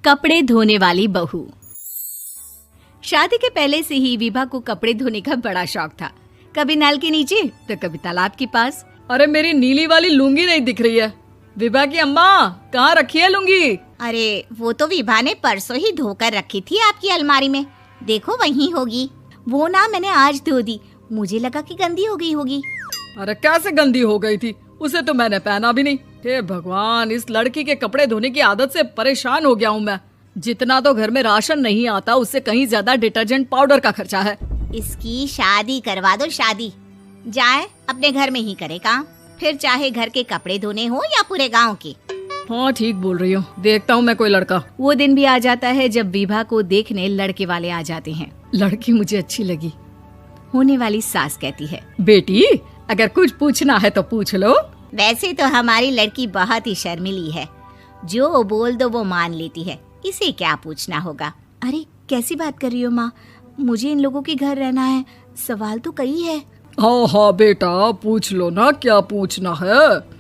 कपड़े धोने वाली बहू। शादी के पहले से ही विभा को कपड़े धोने का बड़ा शौक था। कभी नल के नीचे तो कभी तालाब के पास। अरे मेरी नीली वाली लुंगी नहीं दिख रही है। विभा की अम्मा, कहाँ रखी है लुंगी? अरे वो तो विभा ने परसों ही धोकर रखी थी आपकी अलमारी में, देखो वहीं होगी। वो ना मैंने आज धो दी, मुझे लगा कि गंदी हो गई होगी। अरे कैसे गंदी हो गई थी? उसे तो मैंने पहना भी नहीं। हे भगवान, इस लड़की के कपड़े धोने की आदत से परेशान हो गया हूँ मैं। जितना तो घर में राशन नहीं आता, उससे कहीं ज्यादा डिटर्जेंट पाउडर का खर्चा है। इसकी शादी करवा दो, शादी जाए अपने घर में ही करे काम, फिर चाहे घर के कपड़े धोने हो या पूरे गांव के। हाँ ठीक बोल रही हो, देखता हूँ मैं कोई लड़का। वो दिन भी आ जाता है जब विभा को देखने लड़के वाले आ जाते हैं। लड़की मुझे अच्छी लगी। होने वाली सास कहती है, बेटी अगर कुछ पूछना है तो पूछ लो। वैसे तो हमारी लड़की बहुत ही शर्मीली है, जो बोल दो वो मान लेती है, इसे क्या पूछना होगा। अरे कैसी बात कर रही हो माँ, मुझे इन लोगों के घर रहना है, सवाल तो कई है। हाँ हाँ बेटा, पूछ लो ना, क्या पूछना है।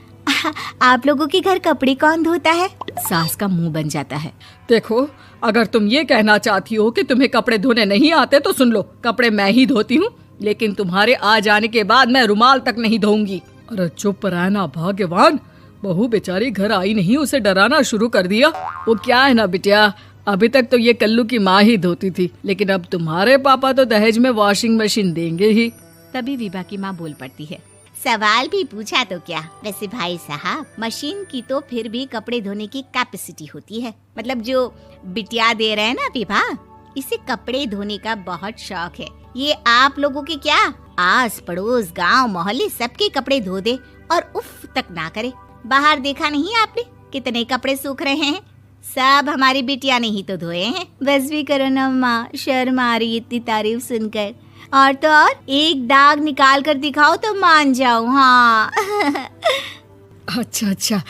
आप लोगों के घर कपड़े कौन धोता है? सास का मुंह बन जाता है। देखो, अगर तुम ये कहना चाहती हो कि तुम्हें कपड़े धोने नहीं आते तो सुन लो, कपड़े मैं ही धोती हूँ, लेकिन तुम्हारे आ जाने के बाद मैं रुमाल तक नहीं धोऊंगी। अरे चुप रहना भाग्यवान, बहू बेचारी घर आई नहीं, उसे डराना शुरू कर दिया। वो क्या है ना बिटिया, अभी तक तो ये कल्लू की माँ ही धोती थी, लेकिन अब तुम्हारे पापा तो दहेज में वॉशिंग मशीन देंगे ही। तभी विभा की माँ बोल पड़ती है, सवाल भी पूछा तो क्या। वैसे भाई साहब, मशीन की तो फिर भी कपड़े धोने की कैपेसिटी होती है। मतलब जो बिटिया दे रहे हैं ना विभा, इसे कपड़े धोने का बहुत शौक है। ये आप लोगों के क्या, आस पड़ोस गांव मोहल्ले सबके कपड़े धो दे और उफ तक ना करे। बाहर देखा नहीं आपने कितने कपड़े सूख रहे हैं? सब हमारी बिटिया ने ही तो धोए हैं। बस भी करो ना माँ, शर्म आ रही इतनी तारीफ सुनकर। और तो और एक दाग निकाल कर दिखाओ तो मान जाओ। हाँ अच्छा,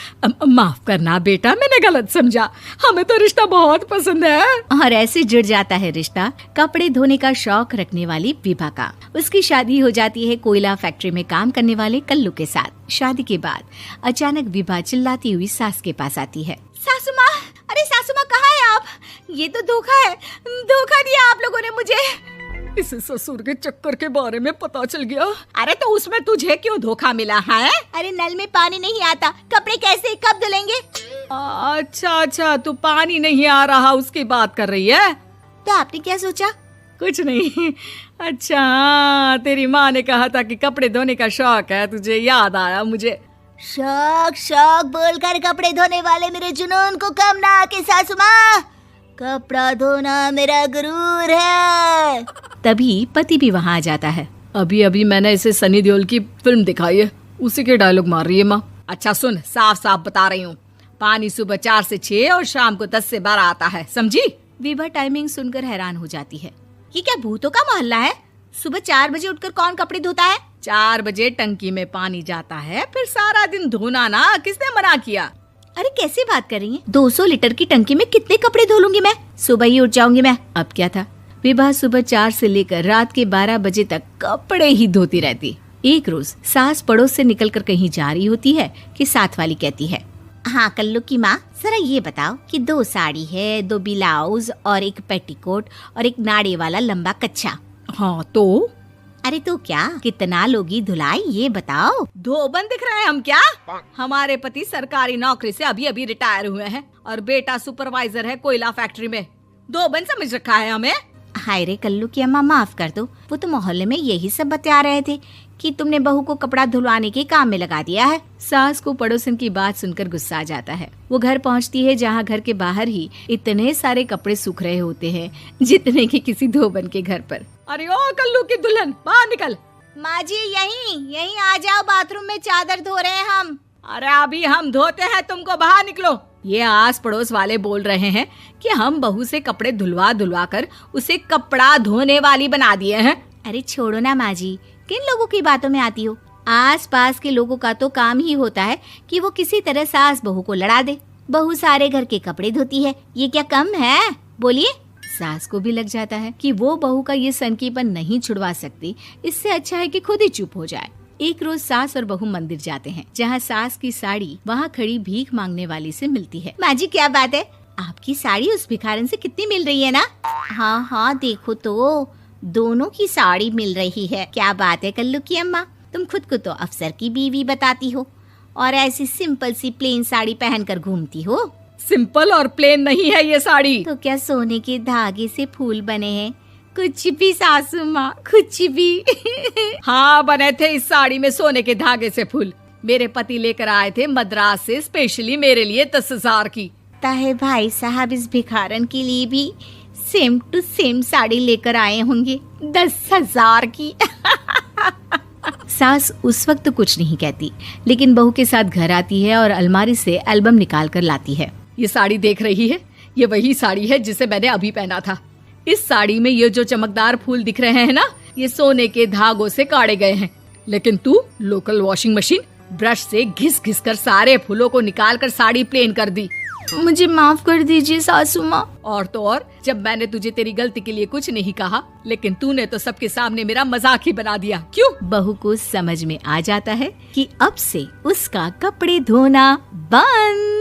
माफ करना बेटा, मैंने गलत समझा। हमें तो रिश्ता बहुत पसंद है। और ऐसे जुड़ जाता है रिश्ता कपड़े धोने का शौक रखने वाली विभा का। उसकी शादी हो जाती है कोयला फैक्ट्री में काम करने वाले कल्लू के साथ। शादी के बाद अचानक विभा चिल्लाती हुई सास के पास आती है। सासू माँ, अरे सासू माँ कहाँ है आप? ये तो धोखा है, धोखा दिया आप लोगों ने मुझे। इसे ससुर के चक्कर के बारे में पता चल गया। अरे तो उसमें तुझे क्यों धोखा मिला है? अरे नल में पानी नहीं आता, कपड़े कैसे कब धुलेंगे? अच्छा, तू पानी नहीं आ रहा उसकी बात कर रही है। तो आपने क्या सोचा? कुछ नहीं। अच्छा, तेरी माँ ने कहा था कि कपड़े धोने का शौक है तुझे, याद आया मुझे। शौक बोलकर कपड़े धोने वाले मेरे जुनून को कम ना आके सासू माँ, कपड़ा धोना मेरा गुरूर है। तभी पति भी वहाँ आ जाता है। अभी मैंने इसे सनी देओल की फिल्म दिखाई है, उसी के डायलॉग मार रही है माँ। अच्छा सुन, साफ बता रही हूँ, पानी सुबह 4 से 6 और शाम को 10 से 12 आता है, समझी? विभा टाइमिंग सुनकर हैरान हो जाती है। ये क्या भूतों का मोहल्ला है? सुबह 4 बजे उठकर कौन कपड़े धोता है? 4 बजे टंकी में पानी जाता है, फिर सारा दिन धोना ना, किसने मना किया? अरे कैसी बात कर रही हैं? 200 लीटर की टंकी में कितने कपड़े धो लूंगी मैं? सुबह ही उठ जाऊंगी मैं। अब क्या था, विभा सुबह 4 से लेकर रात के 12 बजे तक कपड़े ही धोती रहती। एक रोज सास पड़ोस से निकलकर कहीं जा रही होती है कि साथ वाली कहती है, हाँ कल्लू की माँ, जरा ये बताओ कि 2 साड़ी है, 2 ब्लाउज और एक पेटीकोट और एक नाड़े वाला लंबा कच्छा। हाँ तो? अरे तो क्या, कितना लोगी धुलाई ये बताओ। धोबन दिख रहे हैं हम क्या? हमारे पति सरकारी नौकरी से अभी रिटायर हुए हैं और बेटा सुपरवाइजर है कोयला फैक्ट्री में। धोबन समझ रखा है हमें। हाय रे कल्लू की अम्मा, माफ कर दो, वो तो मोहल्ले में यही सब बता रहे थे कि तुमने बहू को कपड़ा धुलवाने के काम में लगा दिया है। सास को पड़ोसन की बात सुनकर गुस्सा आ जाता है। वो घर पहुंचती है जहां घर के बाहर ही इतने सारे कपड़े सूख रहे होते हैं जितने कि किसी धोबन के घर पर। अरे ओ कल्लू की दुल्हन, बाहर निकल। माँ जी यहीं आ जाओ, बाथरूम में चादर धो रहे हैं हम। अरे अभी हम धोते हैं, तुमको बाहर निकलो। ये आस पड़ोस वाले बोल रहे हैं कि हम बहू से कपड़े धुलवा कर उसे कपड़ा धोने वाली बना दिए हैं। अरे छोड़ो ना माँ जी, किन लोगों की बातों में आती हो? आस पास के लोगों का तो काम ही होता है कि वो किसी तरह सास बहू को लड़ा दे। बहू सारे घर के कपड़े धोती है, ये क्या कम है? बोलिए। सास को भी लग जाता है कि वो बहू का ये सनकीपन नहीं छुड़वा सकती, इससे अच्छा है कि खुद ही चुप हो जाए। एक रोज सास और बहू मंदिर जाते हैं, जहाँ सास की साड़ी वहाँ खड़ी भीख मांगने वाली से मिलती है। माँ जी क्या बात है, आपकी साड़ी उस भिखारन से कितनी मिल रही है ना? हाँ हाँ देखो तो, दोनों की साड़ी मिल रही है। क्या बात है कल्लू की अम्मा, तुम खुद को तो अफसर की बीवी बताती हो और ऐसी सिंपल सी प्लेन साड़ी पहनकर घूमती हो। सिंपल और प्लेन नहीं है ये साड़ी। तो क्या सोने के धागे से फूल बने हैं? कुछ भी सासू माँ, कुछ भी। हाँ बने थे इस साड़ी में सोने के धागे से फूल। मेरे पति लेकर आए थे मद्रास से स्पेशली मेरे लिए 10,000 की। ताहे भाई साहब इस भिखारन के लिए भी सेम टू सेम साड़ी लेकर आए होंगे 10,000 की। सास उस वक्त तो कुछ नहीं कहती, लेकिन बहू के साथ घर आती है और अलमारी से एल्बम निकाल कर लाती है। ये साड़ी देख रही है, ये वही साड़ी है जिसे मैंने अभी पहना था। इस साड़ी में ये जो चमकदार फूल दिख रहे हैं ना, ये सोने के धागों से काढ़े गए हैं। लेकिन तू लोकल वॉशिंग मशीन ब्रश से घिस घिस कर सारे फूलों को निकाल कर साड़ी प्लेन कर दी। मुझे माफ कर दीजिए सासू माँ। और तो और, जब मैंने तुझे तेरी गलती के लिए कुछ नहीं कहा, लेकिन तूने तो सबके सामने मेरा मजाक ही बना दिया। क्यों? बहू को समझ में आ जाता है कि अब से उसका कपड़े धोना बंद।